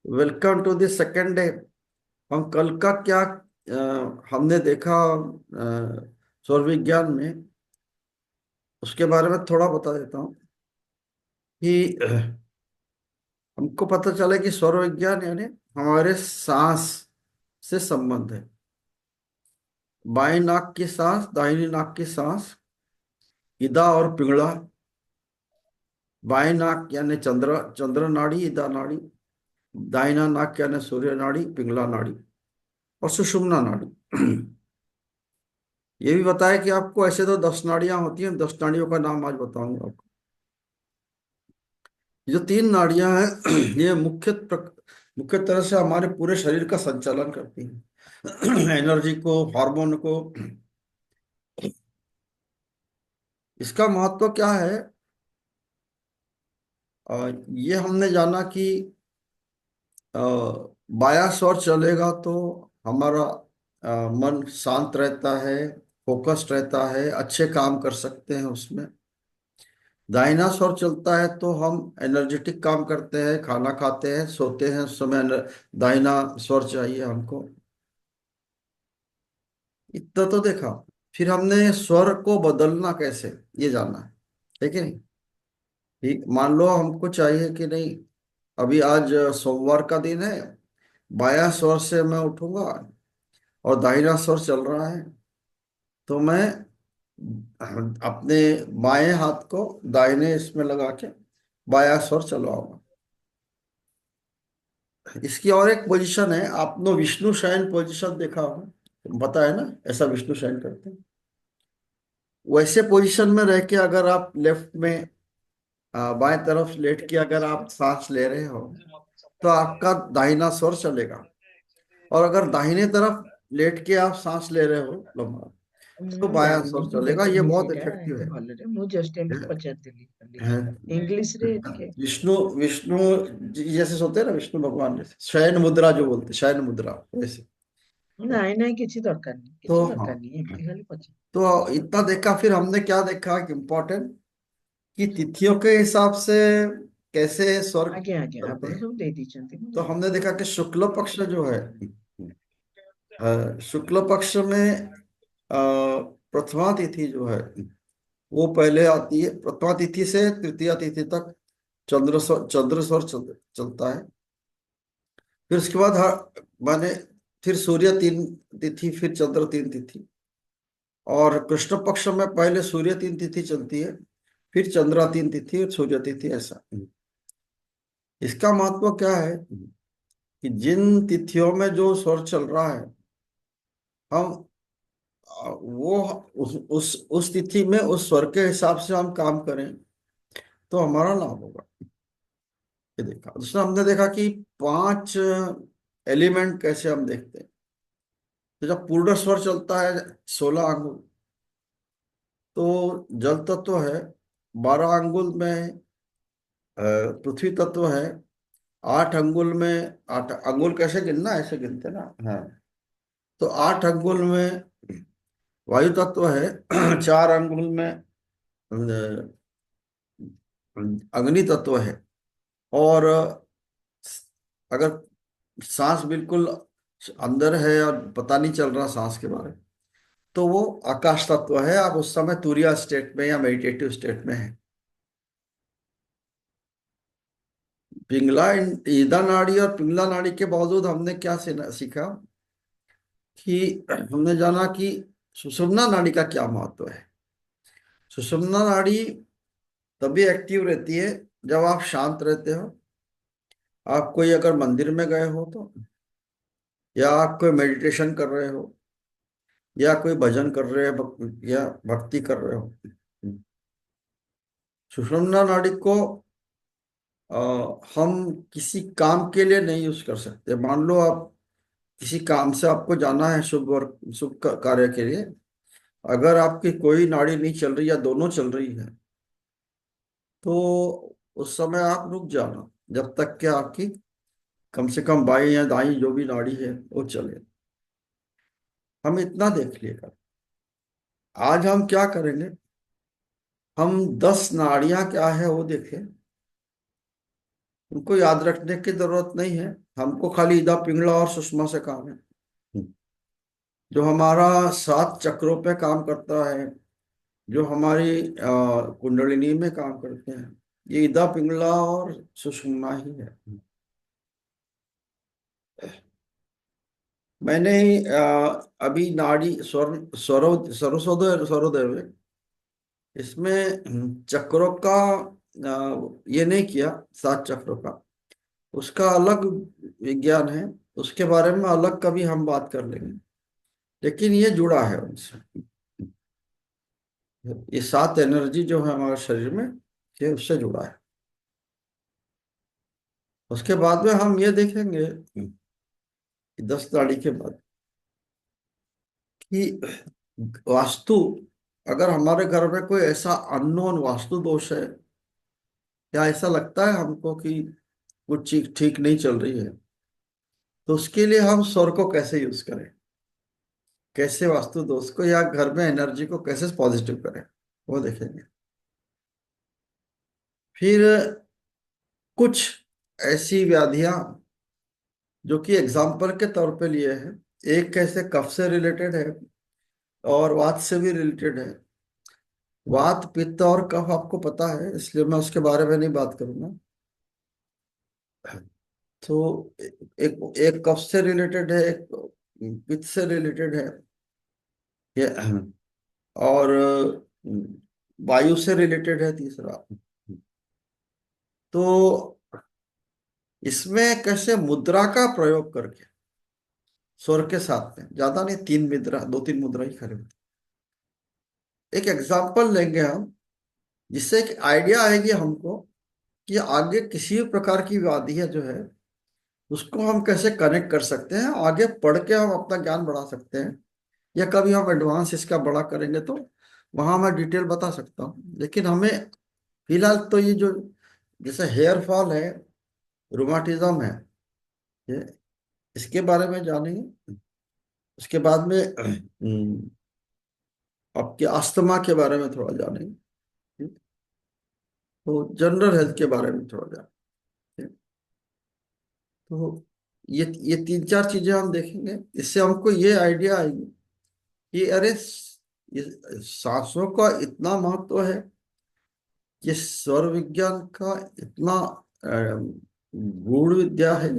Welcome to the second day. हम कल का क्या हमने देखा सौर विज्ञान में, उसके बारे में थोड़ा बता देता हूँ कि हमको पता चला कि सौर विज्ञान यानी हमारे सांस से संबंध है। बाएं नाक की सांस, दाहिनी नाक की सांस, इदा और पिंगला। बाएं नाक यानी चंद्र चंद्र नाड़ी, इदा नाड़ी। दाहिना नाक यानी सूर्य नाड़ी, पिंगला नाड़ी। और सुषुम्ना नाड़ी। ये भी बताया कि आपको ऐसे तो 10 नाड़ियां होती हैं, 10 नाड़ियों का नाम आज बताऊंगा आपको। ये जो 3 नाड़ियां हैं ये मुख्य तरह से हमारे पूरे शरीर का संचालन करती हैं। एनर्जी को, हार्मोन को। इसका महत्व क्या है? ये हमने जाना कि अ, बायां स्वर चलेगा तो हमारा मन शांत रहता है, फोकस्ड रहता है, अच्छे काम कर सकते हैं उसमें। दाहिना स्वर चलता है तो हम एनर्जेटिक काम करते हैं, खाना खाते हैं, सोते हैं, उस समय दाहिना स्वर चाहिए हमको। इतना तो देखा। फिर हमने स्वर को बदलना कैसे, ये जाना है कि नहीं? ठीक, मान लो हमको चाहिए कि नहीं, अभी आज सोमवार का दिन है, बायां स्वर से मैं उठूंगा और दाहिना स्वर चल रहा है, तो मैं अपने बाएं हाथ को दाहिने इसमें लगा के बायां स्वर चलाऊंगा। इसकी और एक पोजीशन है, आपने विष्णु शयन पोजीशन देखा होगा, पता है ना, ऐसा विष्णु शयन करते हैं। वैसे पोजीशन में रह के अगर आप लेफ्ट में बाएं तरफ लेट के अगर आप सांस ले रहे हो तो आपका दाहिना स्वर चलेगा। और अगर दाहिने तरफ लेट के आप सांस ले रहे हो लंबा, तो ମୁଁ बायां ଜାଣିନି स्वर ମୁଁ चलेगा। ये ଦେଖିନି बहुत ସେଇଟା इफेक्टिव ଏତେ है। ଭଲରେ ମୁଁ ଜଷ୍ଟ एमती पचारदेली खाली है इंग्लिश रे ଟିକେ विष्णु विष्णु जी जैसे सोते हैं ना, विष्णु भगवान जैसे शयन मुद्रा जो बोलते हैं, शयन मुद्रा वैसे। ନାଇଁ ନାଇଁ କିଛି ଦରକାର ନାହିଁ तो କିଛି हाँ, ଦରକାର ନାହିଁ ଏମିତି ଖାଲି ପଚାर। तो इतना देखा। फिर हमने क्या देखा कि इम्पोर्टेंट, कि तिथियों के हिसाब से कैसे स्वर्ग ଆଜ୍ଞା ଆଜ୍ଞା चलते ଆପଣ हैं। ସବୁ देଇ ଦେଇଛନ୍ତି ମୁଁ तो हमने ଜାଣିଛି। देखा कि शुक्ल पक्ष जो है, शुक्ल पक्ष में प्रथमा तिथि जो है वो पहले आती है। प्रथमा तिथि से तृतीया तिथि तक चंद्र स्वर चलता है। फिर उसके बाद माने फिर सूर्य 3 तिथि, फिर चंद्र 3 तिथि। और कृष्ण पक्ष में पहले सूर्य 3 तिथि चलती है, फिर चंद्र 3 तिथि और सूर्य तिथि, ऐसा। इसका महत्व क्या है कि जिन तिथियों में जो स्वर चल रहा है, हम वो उस तिथि में उस स्वर के हिसाब से हम काम करें तो हमारा लाभ होगा। ये देखा। दूसरा हमने देखा कि 5 एलिमेंट कैसे हम देखते हैं। तो जब पूर्ण स्वर चलता है 16 अंगुल, तो जल तत्व है। 12 अंगुल में पृथ्वी तत्व है। 8 अंगुल में, 8 अंगुल कैसे गिनना, ऐसे गिनते ना, हाँ। तो 8 अंगुल में वायु तत्व है। 4 अंगुल में अग्नि तत्व है। और अगर सांस बिल्कुल अंदर है और पता नहीं चल रहा सांस के बारे में, तो वो आकाश तत्व है। आप उस समय तुरिया स्टेट में या मेडिटेटिव स्टेट में है। पिंगला ईदा नाड़ी और पिंगला नाड़ी के बावजूद हमने क्या सीखा कि हमने जाना कि सुषुम्ना नाड़ी का क्या महत्व है। सुषुम्ना नाड़ी तभी एक्टिव रहती है जब आप शांत रहते हो। आप कोई अगर मंदिर में गए हो तो, या आप कोई मेडिटेशन कर रहे हो, या कोई भजन कर रहे हो, या भक्ति कर रहे हो। सुषुम्ना नाड़ी को हम किसी काम के लिए नहीं यूज कर सकते। मान लो आप किसी काम से आपको जाना है, शुभ कार्य के लिए। अगर आपकी कोई नाड़ी नहीं चल रही या दोनों चल रही है, तो उस समय आप रुक जाना जब तक कि आपकी कम से कम बाई या दाई जो भी नाड़ी है वो चले। हम इतना देख लिएगा। आज हम क्या करेंगे, हम 10 नाड़ियां क्या है वो देखें। उनको याद रखने की जरूरत नहीं है। हमको खाली इदा पिंगला और सुषमा से काम है। जो हमारा 7 चक्रों पे काम करता है, जो हमारी कुंडलिनी में काम करते हैं, ये इदा पिंगला और सुषुम्ना ही है। मैंने अभी नाड़ी स्वरोदय स्वरोदय में इसमें चक्रों का ये नहीं किया, 7 चक्रों का। उसका अलग विज्ञान है, उसके बारे में अलग कभी हम बात कर लेंगे। लेकिन ये जुड़ा है उनसे। ये 7 एनर्जी जो है हमारे शरीर में, ये उससे जुड़ा है। उसके बाद में हम ये देखेंगे कि 10 नाड़ी के बाद कि वास्तु, अगर हमारे घर में कोई ऐसा अननोन वास्तु दोष है, या ऐसा लगता है हमको कि कुछ चीज ठीक नहीं चल रही है, तो उसके लिए हम सौर को कैसे यूज करें, कैसे वास्तु दोष को या घर में एनर्जी को कैसे पॉजिटिव करें, वो देखेंगे। फिर कुछ ऐसी व्याधियां जो कि एग्जाम्पल के तौर पे लिए हैं। एक कैसे कफ से रिलेटेड है और वात से भी रिलेटेड है। वात पित्त और कफ आपको पता है, इसलिए मैं उसके बारे में नहीं बात करूंगा। तो एक एक कफ से रिलेटेड है, एक पित्त से रिलेटेड है, ये और वायु से रिलेटेड है तीसरा। तो इसमें कैसे मुद्रा का प्रयोग करके स्वर के साथ में, ज्यादा नहीं, 3 मुद्रा, 2-3 मुद्रा ही खड़े होते। एक एग्जाम्पल लेंगे हम, जिससे एक आइडिया आएगी हमको कि आगे किसी भी प्रकार की व्याधि है जो है, उसको हम कैसे कनेक्ट कर सकते हैं, आगे पढ़ के हम अपना ज्ञान बढ़ा सकते हैं। या कभी हम एडवांस इसका बड़ा करेंगे तो वहां मैं डिटेल बता सकता हूँ। लेकिन हमें फिलहाल तो ये जो, जैसे हेयर फॉल है, रूमाटिज्म है, ये इसके बारे में जानेंगे। उसके बाद में आपके अस्थमा के बारे में थोड़ा जानेंगे। तो जनरल हेल्थ के बारे में थोड़ा जानेंगे। तो ये 3-4 चीजें हम देखेंगे। इससे हमको ये आइडिया आएगी कि अरे ये सांसों का इतना महत्व है, ये स्वर विज्ञान का इतना गूढ़ विद्या है।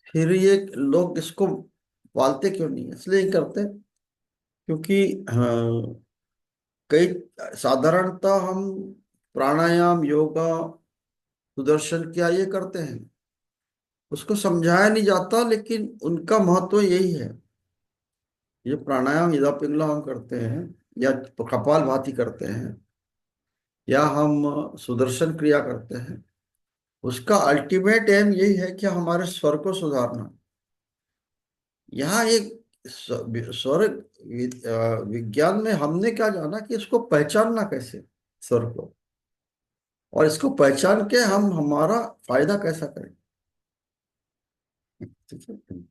फिर ये लोग इसको पालते क्यों नहीं है? इसलिए नहीं करते क्योंकि कई साधारणतः हम प्राणायाम, योगा, सुदर्शन क्या ये करते हैं, उसको समझाया नहीं जाता, लेकिन उनका महत्व यही है। ये प्राणायाम इदा पिंगला हम करते हैं, या कपालभाति करते हैं, या हम सुदर्शन क्रिया करते हैं, उसका अल्टीमेट एम यही है कि हमारे स्वर को सुधारना। यहाँ एक स्वर विज्ञान में हमने क्या जाना कि इसको पहचानना कैसे, स्वर को, और इसको पहचान के हम हमारा फायदा कैसा करें। ठीक है।